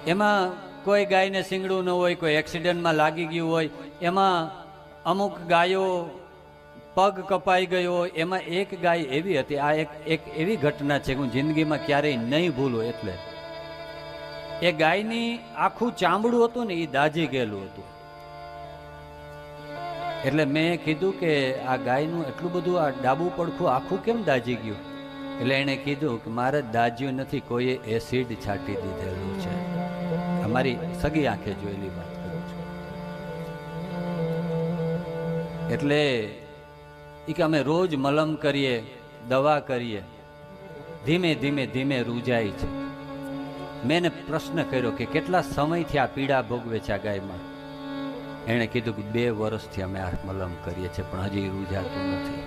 એમાં કોઈ ગાયને શીંગડું ન હોય, કોઈ એક્સિડન્ટમાં લાગી ગયું હોય, એમાં અમુક ગાયો પગ કપાઈ ગયો હોય. એમાં એક ગાય એવી હતી, આ એક એવી ઘટના છે કે હું જિંદગીમાં ક્યારેય નહીં ભૂલું. એટલે એ ગાયની આખું ચામડું હતું ને એ દાઝી ગયેલું હતું. એટલે મેં કીધું કે આ ગાયનું એટલું બધું આ ડાબું પડખું આખું કેમ દાઝી ગયું? એટલે એણે કીધું કે મારે દાઝ્યું નથી, કોઈએ એસિડ છાંટી દીધેલું છે. અમારી સગી આંખે જોયેલી વાત કરું છું. એટલે એ કે અમે રોજ મલમ કરીએ, દવા કરીએ, ધીમે ધીમે ધીમે રૂજાય છે. મેં એને પ્રશ્ન કર્યો કે કેટલા સમયથી આ પીડા ભોગવે છે આ ગાયમાં? એણે કીધું કે 2 વર્ષથી અમે આ મલમ કરીએ છીએ પણ હજી રૂજાતું નથી.